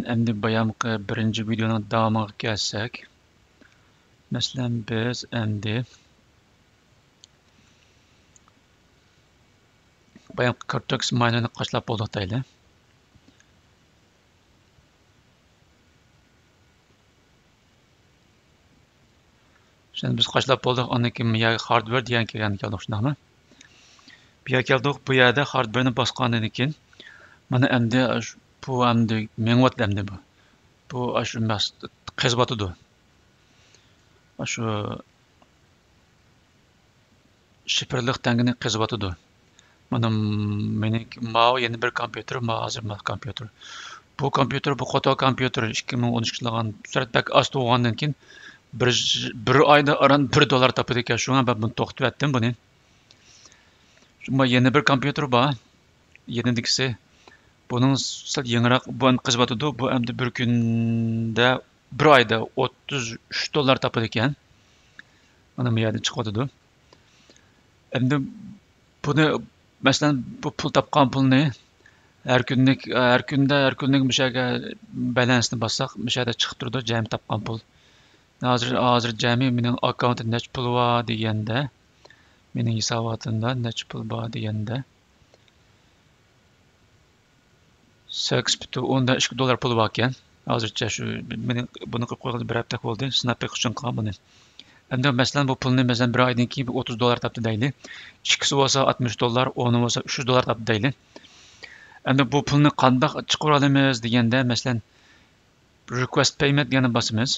Endi bayamqı birinci videonun davamına gəlsək, məsələn biz endi bayamqı Cortex miner'ını qaçlap bolduq deyli. Şimdi biz qaçlap bolduq, ondan keyin bu yerga hardware degan kelganda keldik, shundaqmi? Bu yerga keldik, bu yerda hardware'ni bosgandan keyin mana endi bu endi mengyapti endi bu. Bu shu qizibyotidi. Shu şifrlik tangini qizibyotidi. Mana mening mao yeni bir kompyuter, mao hozir kompyuter. Bu kompyuter, bu Qoto kompyuter 2013 yıldan sürat bak az tuğandan keyin bir ayda aran $1 tapıdı ekan. Şuna ben bunu to'xtatib etdim buni. Şunda yeni bir kompyuter bor. Yenidikisi. Bunun sal yangiroq bu qizibyotidi. Bu endi bir kunda bir ayda $33 tapıdı ekan. Mana bu yerdan chiqyotidi. Endi buni masalan bu pul topgan pulni her kunlik bir şeyga balansni bassak, bir şeyde chiqib turdi, jami topgan pul. Hozir jami mening akkauntimda nech pul bor deganda, mening hisobotimda nech pul bor deganda $8.2 pul bor ekan. Hozircha shu mening buni qilib qo'ygan bir hafta bo'ldi, sinab beqish uchun qilgan buni. Endi masalan bu pulni masalan bir oydan keyin $30 topdi deyli. Ikkisi bo'lsa $60, o'ni bo'lsa $300 topdi deyli. Endi bu pulni qandoq chiqara olamiz deganda masalan request payment yana bosamiz.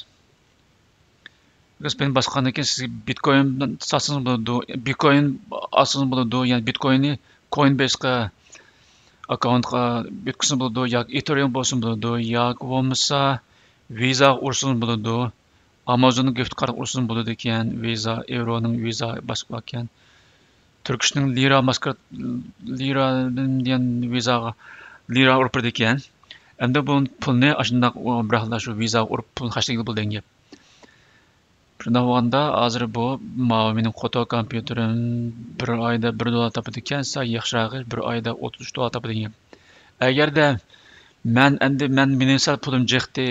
Request payment bosgandan keyin siz Bitcoin sotsangiz bo'ladi, Bitcoin olsangiz bo'ladi, ya'ni Bitcoinni Coinbase'ga akkauntga bitkizsangiz bo'ladi, yoki Ethereum bo'lsin bo'ladi, yoki bo'lmasa Visa ursangiz bo'ladi, Amazon'ning gift card ursangiz bo'ladi ekan, Visa, Euro'ning Visa bosib ekan. Turkishning lira maskar degan Visaga lira urib berdi ekan. Endi bu pulni ashundaq biraqlar shu Visa urib pul hashtag bo'lgan gap. Shunda bo'lganda hozir bu mening Qoto kompyuterim bir oyda $1 topadi ekansa, yaxshirog'i bir oyda $33 topadi ekan. Agarda mening sal pulim jiqdi,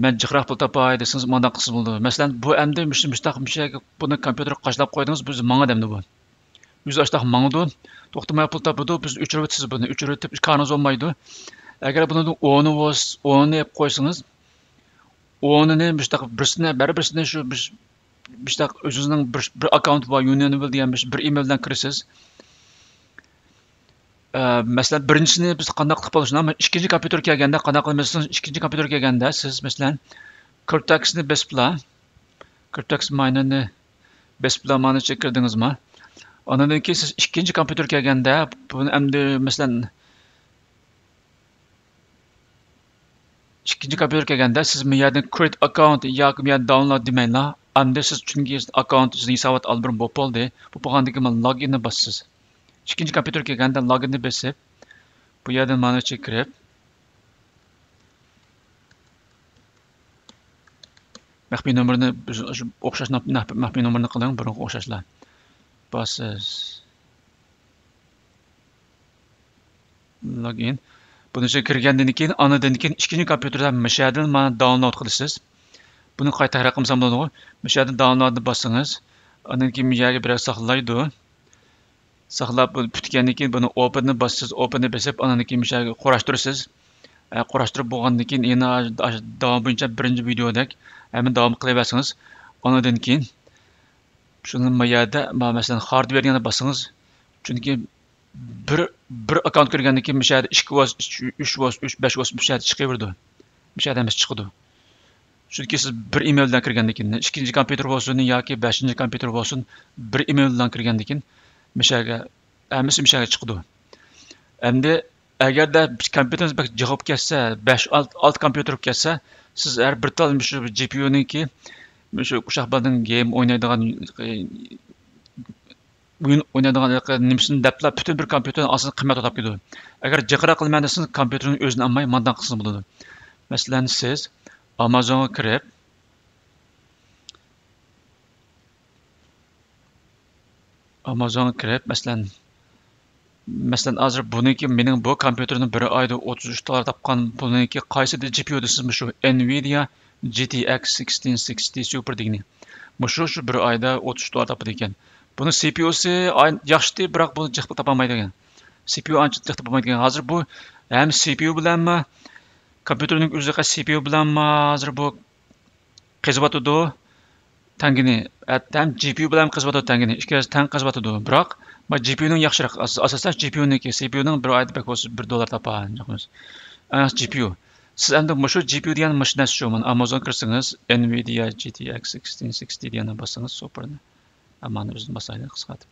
men jiqroq pul topay desangiz, mana qilsangiz bo'ladi. Masalan, bu endi mustaq bir şeyga buni kompyuterga qashlab qo'ydingiz, biz manga demdi bu. Biz ashtaq mangdi, to'xtamay pul topadi, biz o'chirib buni, o'chirib qarnoz olmaydi. Agar buni 10 yeb qo'ysangiz, o'nini birisini shu bishtaq o'zingizning bir akkaunt bor, Unionable degan bir emaildan kirasiz. Masalan, birinchisini biz qanday qilib bo'lishni, ama ikkinchi kompyuter kelganda qanday qilamiz? Ikkinchi kompyuter kelganda siz masalan Cortexni Cortex miner'ni mana chekirdingizmi? Ondan keyin siz ikkinchi kompyuter kelganda buni endi masalan ikkinchi kompyuter kelganda siz bu yerdan create account yoki bu yerdan download demanglar. Endi siz chunki akkaunt sizning hisobot albirim bo'lib qoldi. Bu bo'lgandan keyin loginni bossiz. İkinci kompüter kelganda loginni besib, bu yerdan mana kirib, maxfiy nomerini o'xshash maxfiy nomerini qiling, burungi o'xshashlar. Bosiz. Login. Buni kirgandan keyin, anadan keyin ikkinchi kompyuterdan mishadan mana download qilasiz. Buni qayta raqamsam bo'ladi. Mishadan downloadni bossangiz, undan keyin bu yerga biroz saqlaydi. Saqlab bitgandan keyin buni openni bossiz, openni besib, undan keyin mishaga qorashtirasiz. Qorashtirib bo'lgandan keyin yana davom bo'yicha birinchi videodek hemen davom qilaversangiz, undan keyin shuni bu yerda masalan hardware yana bossangiz, chunki bir akkaunt kirgandan keyin mishaga 2 vos, 3 vos, 5 vos mishaga chiqaverdi. Mishaga emas chiqadi. Chunki siz bir emaildan kirgandan keyin, ikkinchi kompyuter bo'lsin yoki 5-chi kompyuter bo'lsin, bir emaildan kirgandan keyin mishaga mishaga chiqdi. Endi agarda kompyuteringiz javob kelsa, 5-6 kompyuter kelsa, siz har bir tal shu GPU'niki shu ushaqlarning game o'ynaydigan oyun oynaydigan nimasini depla bütün bir kompyuterning aslında qiymat olib ketadi. Agar jiqra qilman desangiz, kompyuterning o'zini olmay mandan qilsangiz bo'ladi. Masalan, siz Amazonga kirib, masalan Masalan, hozir buniki mening bu kompyuterni bir oyda 33 dollar topgan buniki qaysi GPU desizmi shu Nvidia GTX 1660 Super degani. Shu bir oyda 33 dollar topadi ekan. Buni CPUsi yaxshi, biroq buni jiq topolmaydi ekan. CPU ancha jiq topolmaydi ekan. Hozir bu ham CPU bilanmi, kompyuterning o'ziga CPU bilanmi hozir bu qizyotidi. Tangini, ham GPU bilan qizyotidi tangini. Ikkisi tang qizyotidi. Biroq GPUning yaxshiroq. Asosan GPUniki, CPUning bir oyda bak bo'lsa 1 dollar topamiz. GPU. Siz endi shu GPU degan mashina shu. Mana Amazon kirsangiz, Nvidia GTX 1660 deganni bossangiz superni. Amani o'zini bosaylik qisqartib.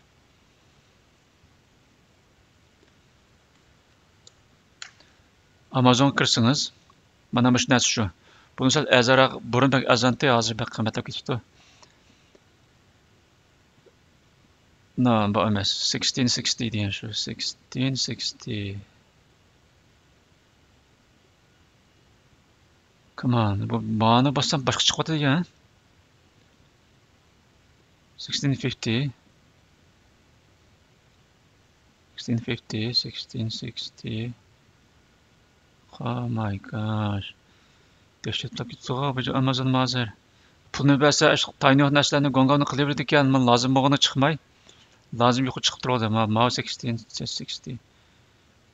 Amazon kirsangiz, mana mashinasi shu. Buni sal azroq burundak azanti hozir bir qimmatlab ketibdi. No, bu emas. 1660 degan shu. 1660. Come on, bu bana bassam boshqa chiqyapti degan. 1650. 1650, 1660. Oh my gosh. Dehşet ketdi bu Amazon hozir. Pulni bersa, tayinli narsalarni gongoni qilaverdi ekan, men lozim bo'lgani chiqmay. Lozim yo'q chiqib turadi. Ma 1660.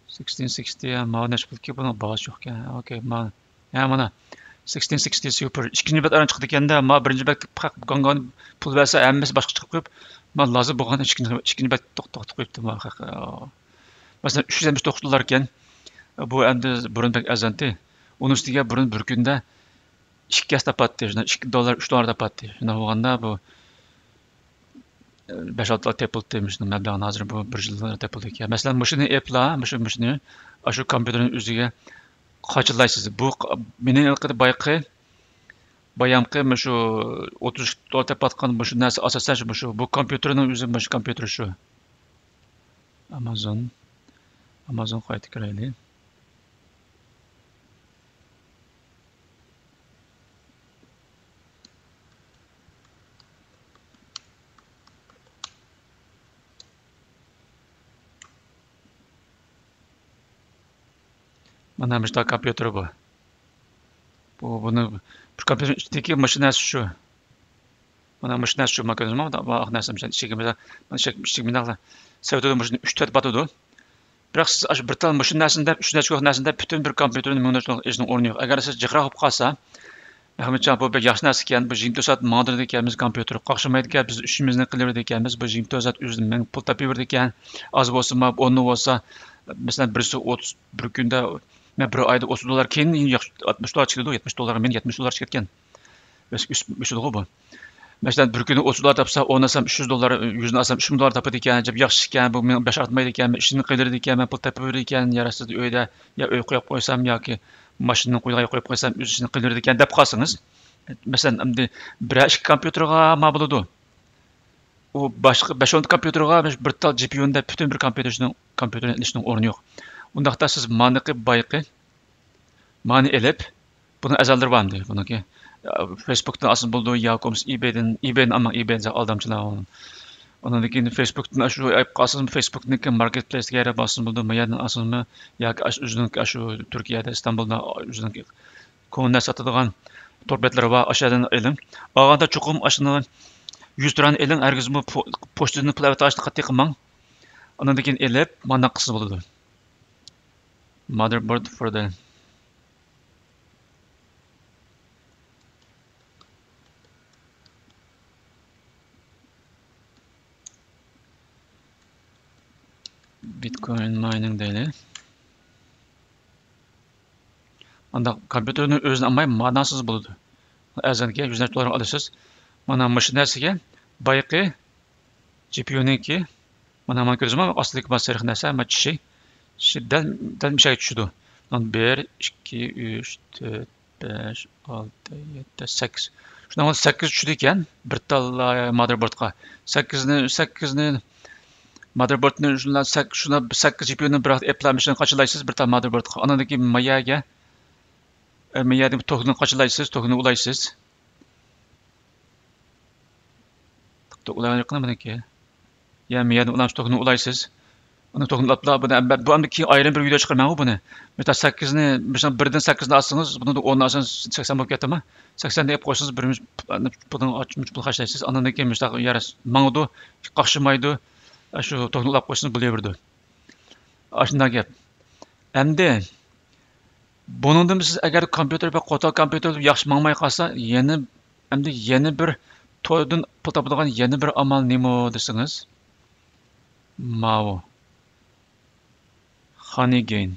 1660 ma nashpulki buni bosh yo'q ekan. Okay, mana 1660 super. İkinci bet aran chiqdi ekanda, ma birinchi bet gongoni pul bersa, hammasi boshqa chiqib qo'yib, men lozim bo'lgani ikinci bet to'xtatib qo'yibdi ma. Masalan 379 dollar ekan. Bu endi burunbek azanti. Onun üstüge burun bir günde 2 kez tapatdı. 2 dolar, 3 dolar tapatdı. Şuna olganda bu 5-6 dolar tepildi. Şuna meblağın hazır bu 1 yıllar tepildi ki. Mesela müşini Apple'a, müşini şu kompüterin üzüge kaçılaysız. Bu benim ilkide bayamkı şu 30 dolar tepatkan şu nasıl asasen şu bu kompüterin üzü şu kompüter şu. Amazon kayıt kiraylı. Mana bu kompüter bu. Bunu bu kompüterin içindeki maşinası şu. Mana maşinası şu makinesi da bak nasıl şekilde mana sevdiğim maşine 3-4 batıyordu. Biroq siz aş bir tal maşinasında 3 narsasında bütün bir kompüterin münasibət işinin ornu yo'q. Agar siz jiqra olib qolsa, Ahmetcan bu bir yaxshi narsa ekan. Bu 24 modelda ekanmiz kompüter qoqshamaydi ekan. Biz ishimizni qilaverdik ekanmiz. Bu 24 o'zining pul topaverdi ekan. Az bo'lsa, 10 bo'lsa, masalan, birisi 30 bir kunda bir oyda 30 dollar keyin 60 dollar chiqdi, 70 dollar men 70 dollar chiqargan. Biz üstüdür bu. Mesela bir günü 30 dolar tapsa, onasam 300 dolar, 100 alsam 3000 dolar tapadı ekan, jab yaxshi ekan, bu men 5 artmaydi ekan, ishini qidirdi ekan, men pul tapaverdi ekan, yarasiz uyda ya uy qo'yib qo'ysam yoki mashinani qo'yga qo'yib qo'ysam o'z ishini qidirdi ekan deb qolsangiz. Masalan, endi bir ikki kompyuterga ma bo'ladi. U boshqa 5-10 kompyuterga bir tal GPU'nda bütün bir kompyuterin ishning o'rni yo'q. Undaqda siz mani elib, buni azaldiribamdi buniki. Facebook'tan asıl bulduğu Yakoms eBay'den ama eBay'den aldamçılar onun. Ondan keyin Facebook'tan şu ayıp kalsın Facebook'taki marketplace'ga yere basın buldu mu yerden asıl mı ya özünün şu Türkiye'de İstanbul'da özünün konuda satılan torbetleri var aşağıdan elin. Ağanda çokum aşını 100 liranı elin herkes mi poştunu plavet açtı katı kılman. Ondan keyin elip mana kısı buldu. Motherboard for the Bitcoin mining deyli. Anda kompüterini özünü almay manasız buludu. Azanki 100 dolar alırsız. Mana maşinasiga bayqi GPU'niki mana men ko'rdim ama asli basarıq narsa ama çişi dal bir şey tushdi. 1 2 3 4 5 6 7 8. Shundan 8 tushdi ekan bir tal motherboardga. 8ni motherboardni shuna 8 GPU'ni bir app'lamishini qachilaysiz bir tal motherboardga. Anadagi mayaga mayadagi tokni qachilaysiz, tokni ulaysiz. Ulayani qilmaydi. Ya miyani ulamsh tokni ulaysiz. Uni to'g'rilablar bu hamda keyin ayrim bir video chiqarman buni. Mesela 8ni, mesela 1dan 8ni olsangiz, buni 10 olsangiz 80 bo'lib ketadimi? 80 deb qo'ysangiz birimiz pulni ochib pul xarjlaysiz. Andan keyin mesela yaras mangdu, qaqshimaydi. Shu to'g'rilab qo'ysangiz bo'laverdi. Ashunday gap. Endi buningdan siz agar kompyuter va qo'tal kompyuter yaxshi mangmay qolsa, yana bir to'ydan pul topadigan yana bir amal nima desangiz, mau Honeygain.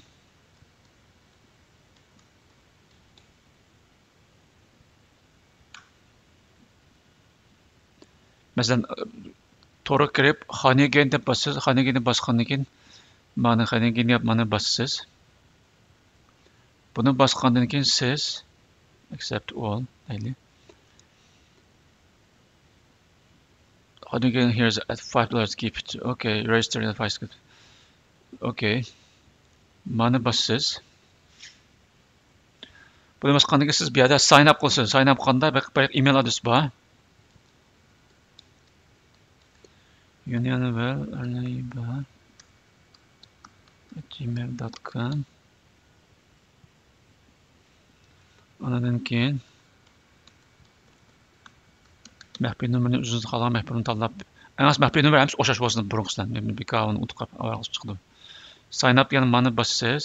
Masalan, to'g'ri kirib Honeygain deb bossiz, Honeygainni bosgandan keyin mana Honeygain deb mana bossiz. Buni bosgandan keyin siz accept all mayli. Honeygain here's at $5 gift. Okay, register in the gift. Okay. Mana bossiz. Buni bosgandan keyin siz bu yerda sign up qilasiz. Sign up qilganda bir email adres bor. unionwell@gmail.com. Ondan keyin maxfiy nomerni o'zingiz xohlagan maxfiyni tanlab, emas maxfiy nomer ham o'xshash bo'lsin burunqisidan. Men bir kavani unutib qolib chiqdim. Sign up degan mana bossiz.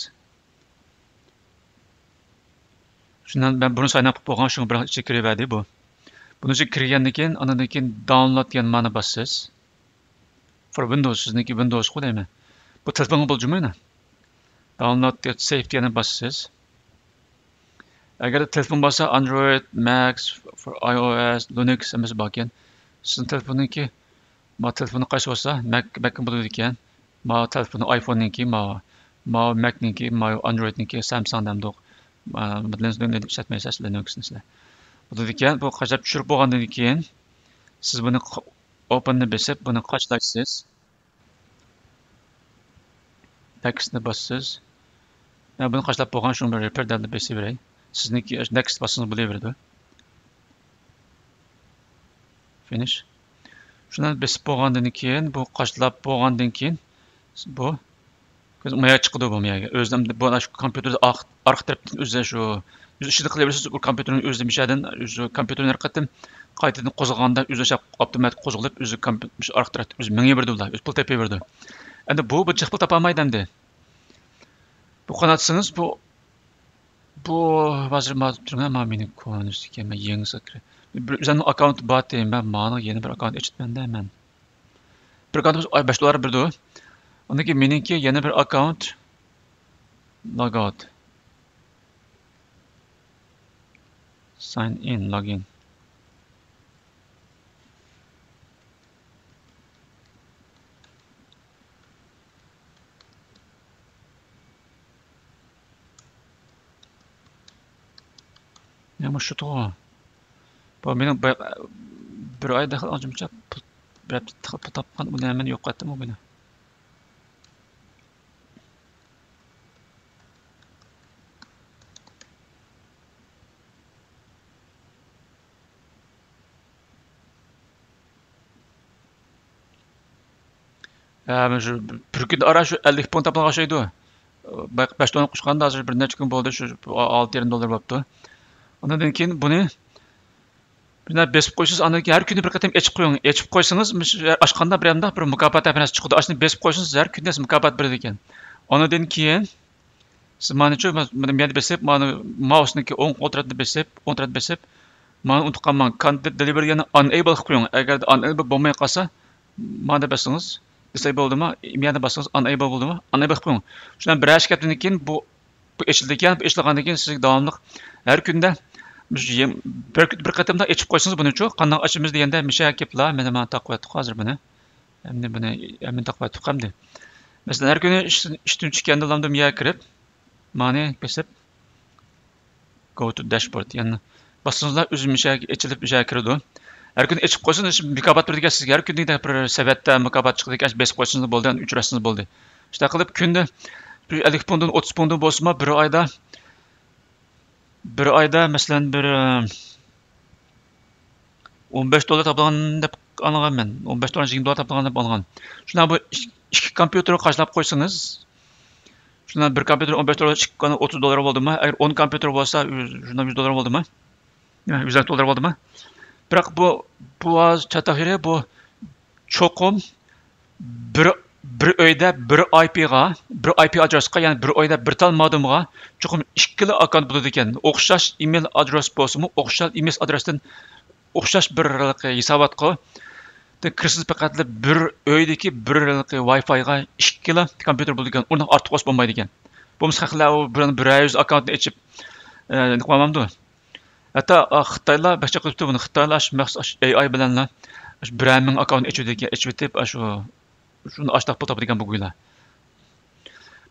Shundan ben buni sign up qilib qo'ygan, shuni bir ichiga kiraverdi bu. Buni ichiga kirgandan keyin, andan keyin download degan mana bossiz. For Windows, sizniki Windows qo'ydaymi? Bu telefonga bo'lmaydi. Download deb save degani bossiz. Agar telefon bo'lsa Android, Mac, for iOS, Linux emas bo'lgan. Sizning telefonniki, ma telefonni qaysi bo'lsa, Mac bo'ladi ekan. Ma telefonni iPhone'niki, ma Mac'niki, ma Android'niki, Samsung demdoq. Bilinizdan ishlatmaysiz Linux'ni sizlar. Bo'ladi ekan, bu qachab tushirib bo'lgandan keyin siz buni open'ni besib, buni qachlaysiz. Next'ni bossiz. Men buni qachlab bo'lgan, shuni bir repair deb besib beray. Sizniki next bossangiz bo'laveradi. Finish. Shundan besib bo'lgandan keyin, bu qachlab bo'lgandan keyin bu maya chiqdi bu mayaga. O'zim bu shu kompyuterda orqa tarafdan o'zi shu ishni qilaverasiz, u kompyuterning o'zida mishadan, o'zi kompyuterni harqatim qaytadan qo'zg'aganda o'zi avtomatik qo'zg'alib, o'zi kompyuter orqa tarafda o'zi menga berdilar, o'zi pul tepaverdi. Endi bu jiq pul topolmaydi endi. Bu qanotsangiz bu hozir men meni ko'rinishga men yangi sakra. O'zimning akkaunt bor deyman, men mana yana bir akkaunt ochibman-da men. Bir akkaunt $5 berdi. Ondan keyin meniki yana bir akkaunt logout. Sign in, login. Nima shu to'g'ri? Bu mening bir oyda ancha bir topgan ularni yo'qotdim buni. Men shu bir kun ara shu 50 pont topgan o'xshaydi. 5 tonna qo'shganda hozir bir necha kun bo'ldi, shu $6,000 bo'libdi. Ondan keyin buni buni besib qo'ysiz, andan keyin har kuni bir qatam echib qo'ying. Echib qo'ysangiz, ochganda bir hamda bir mukofot narsa chiqadi. Ashni besib qo'ysangiz, har kuni mukofot beradi ekan. Ondan keyin siz mana shu men besib, mana mouseniki o'ng o'tiratni besib, mana unutqanman, content delivery'ni unable qilib qo'ying. Agar unable bo'lmay qolsa, mana besangiz disable bo'ldimi? Miyada bassangiz unable bo'ldimi? Unable qilib qo'ying. Shundan bir hashkatdan keyin bu eshildi ekan, eshilgandan keyin siz davomli har kunda bir qatamda echib qo'ysangiz buni-chu, qanday ochimiz deganda misha gaplar, men taqvatib hozir buni. Endi buni taqvatib qamdi. Masalan, har kuni ishdan chiqqanda lamda miya kirib, mana besib go to dashboard, ya'ni bassangizlar o'zi misha echilib misha kiradi. Har kuni echib qo'ysangiz mukofot beradigan sizga har kunlik bir savatda mukofot chiqdi ekan, besib qo'ysangiz bo'ldi, uchrasangiz bo'ldi. Shunday qilib kunda 50 ponddan 30 ponddan bo'lsa, bir oyda masalan bir $15 topagan deb algan men. 15 dollar 20 dollar tapılgan deb algan. Şuna bu iki kompüteri qaşlap qo'ysangiz, şuna bir kompüter 15 dollar chiqqani 30 dollar bo'ldimi? Agar 10 kompüter bo'lsa, şuna 100 dollar bo'ldimi? 100 dollar bo'ldimi? Biroq bu az chatahiri bu cho'qim bir oyda bir IP adresga, ya'ni bir oyda bir tal modemga cho'qim ikkili akkaunt bo'ladi ekan. O'xshash email adres bo'lsa-mu, o'xshash email adresdan o'xshash bir hisobotga kirsiz faqat bir uydagi bir Wi-Fi'ga ikkili kompüter bo'ladi ekan. Uni ortiq o's bo'lmaydi ekan. Bo'lmasa haqlar bir 100 akkauntni ichib qilmamdi. Hatta Xitoylar baxcha qilibdi buni. Xitoylar maxsus AI bilanlar bir ming akkaunt ichib şunu açtaq bu tapıdigan bugüyle.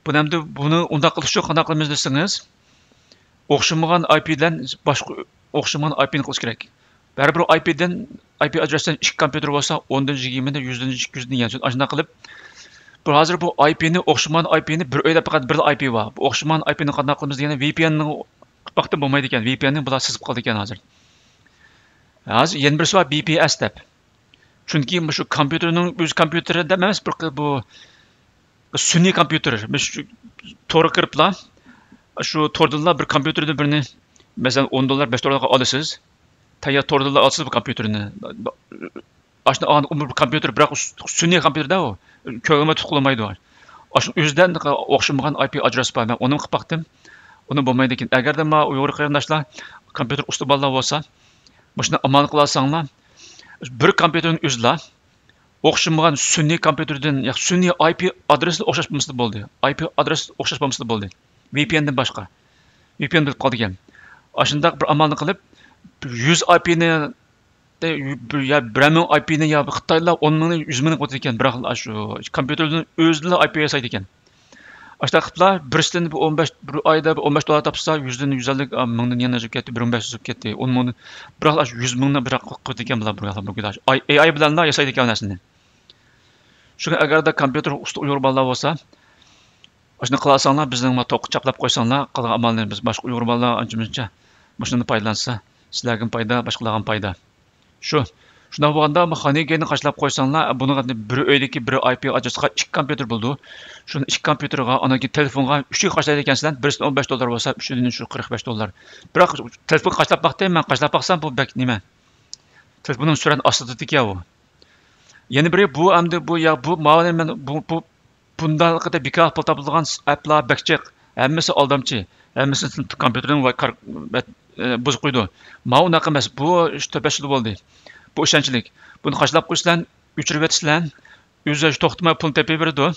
Bunu unda qilish uchun qanday qilamiz desangiz, o'xshamagan IP'dan boshqa o'xshamagan IP'ni qilish kerak. Baribir IP adresdan ikki kompüter bo'lsa, 10dan 20dan 100dan 200dan yana shunday qilib, hozir bu IP'ni o'xshamagan IP'ni bir oyda faqat bir IP bor. Bu o'xshamagan IP'ni qanday qilamiz deganda VPN'ni vaqti bo'lmaydi ekan. VPN'ni bular sizib qoldi ekan hozir. Hozir yana birisi bor BPS deb. Chunki shu kompüterning o'z kompüterida emas, bu sun'iy kompüter. Biz to'g'ri kiriblar. Shu to'rdalar bir kompüterni birini, masalan 10 dollar, 5 dollarga olasiz. Tayyor to'rdalar olasiz bu kompüterni. Aslida umr kompüter, biroq sun'iy kompüterda u ko'rma tuqilmaydi. Shu o'zidan o'xshamagan IP adres bor. Men uni qilib baqdim. Uni bo'lmaydi ekan. Agarda men Uyg'ur qarindoshlar kompüter usti bolalar bo'lsa, shuni amal qilasanglar, bir kompüterin o'zida o'xshamagan sun'iy kompüterdan, yo'q sun'iy IP adresi o'xshash bo'lmasa bo'ldi. IP adresi o'xshash bo'lmasa bo'ldi. VPN'dan boshqa. VPN bilib qoldi ekan. Shunday bir amalni qilib 100 IP'ni ya 1000 IP'ni ya Xitoylar 10 ming 100 ming qo'ydi ekan, biroq shu kompüterning o'zida IP yasaydi ekan. Ashta qiliblar, birisidan 15 bir oyda 15 dollar topsa, 100dan 150 mingdan yana o'zib ketdi, 1500 o'zib ketdi. 10 ming, biroq 100 mingni biroq qo'ydi ekan bular. AI bilan yasaydi ekan narsani. Shunga agarda kompüter usta Uyg'ur bolalar bo'lsa, shuni qilasanglar, bizning to'q chaplab qo'ysanglar, qilgan amalni biz boshqa Uyg'ur bolalar ancha-muncha shuni foydalansa, sizlarga foyda, boshqalarga foyda. Shunday bo'lganda, mexanikani qashlab qo'ysanglar, buni bir uydagi bir IP adresga ikki kompüter bo'ldi. Shuni ikki kompüterga, anaki telefonga 3 qashlaydi ekansizlar, birisi 15 dollar bo'lsa, uchini shu 45 dollar. Biroq telefon qashlab baqdim, men qashlab baqsam bu bak nima? Telefonning surati ostida ekan u. Yana biri bu endi bu ma'lum men bundan qada bekor topilgan applar bakchiq, hammasi aldamchi, hammasi kompüterning buzib qo'ydi. Ma unaqa emas, bu topashli bo'ldi. Bu ishonchlik. Buni qashlab qo'yishdan, o'chirib etisizlar, o'zi to'xtamay pul tepib berdi.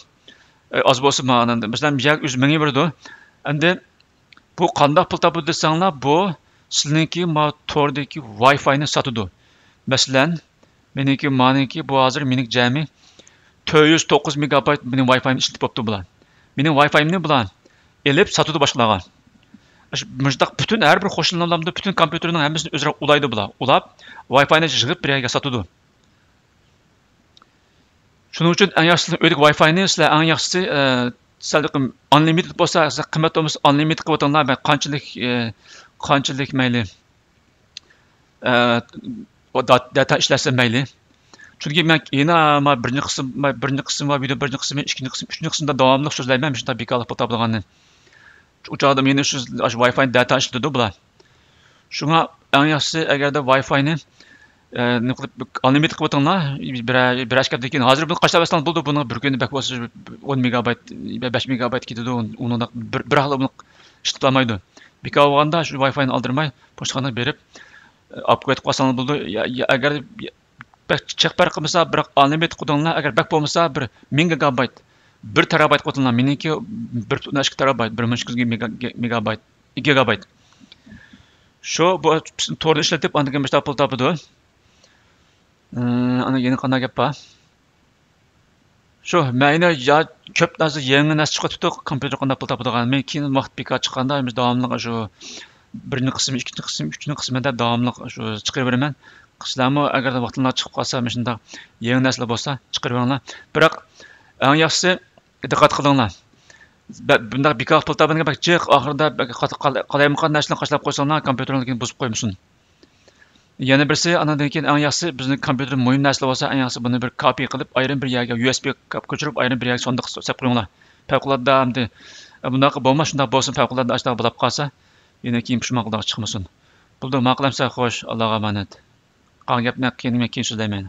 Az bo'lsa ma'nanda, masalan, 100 ming berdi. Endi bu qanday pul topib desanglar, bu sizningki tordagi Wi-Fi'ni sotadi. Masalan, meniki bu hozir mening jami 409 megabayt mening Wi-Fi'ni ishlatib bo'pti bular. Mening Wi-Fi'imni bular elib sotadi boshqalarga. Mıjdaq bütün her bir qo'shnilarimda bütün kompüterning hammasini o'zaro ulaydi bular. Ulab Wi-Fi'ni yig'ib bir yerga sotadi. Shuning uchun eng yaxshisi o'lik Wi-Fi'ni sizlar eng yaxshisi salqim unlimited bo'lsa, qimmat bo'lsa unlimited qilib o'tinglar, qanchalik mayli. O data ishlasa mayli. Chunki men yana birinchi qism va video birinchi qismi, ikkinchi qism, uchinchi qismda davomli so'zlayman, shunday bekorlik bo'lib uçağda meni şu Wi-Fi data işledi bular. Şuna en yaxşısı agarda Wi-Fi'ni unlimited qilib o'tinglar, bir ashkabdekin hozir buni qashlabasdan bo'ldi, buni bir kunda bak bo'lsa 10 megabayt, 5 megabayt ketadi, uni bir hali buni ishlata olmaydi. Bekor bo'lganda shu Wi-Fi'ni oldirmay, boshqani berib upgrade qilsangiz bo'ldi. Agar check farq qilmasa, biroq unlimited qilinglar, agar bak bo'lmasa bir 1000 gigabayt 1 terabayt qo'yilgan, meniki 1.2 terabayt, 1.2 megabayt, 2 gigabayt. Shu bu to'g'ri ishlatib, andaga mishta pul topadi. Ana yana qanday gap bor? Shu mayna ya ko'p narsa yangi narsa chiqibdi, kompüter qanday pul topadigan. Men keyin vaqt bekor chiqqanda biz davomli shu birinchi qism, ikkinchi qism, uchinchi qismida davomli shu chiqarib beraman. Qislarmi agar vaqtlar chiqib qolsa, shunda yangi narsalar bo'lsa chiqarib beringlar. Biroq eng yaxshisi diqqat qilinglar. Bunda bekor pul topadigan bakchiq oxirida qalayimqan narsalarni qashlab qo'ysanglar, kompüterni buzib qo'ymasin. Yana birisi anadan keyin eng yaxshisi bizni kompyuter muhim narsa bo'lsa, eng yaxshisi buni bir copy qilib, ayrim bir yerga USB ko'chirib, ayrim bir yerga sondiq solib qo'yinglar. Favqulodda endi bunaqa bo'lmas, shunday bo'lsin, favqulodda ashta bo'lib qolsa, yana keyin pushmoqlar chiqmasin. Buldu ma'qulamsa xo'sh, Allohga omonat. Qolgan gapni keyin so'zlayman.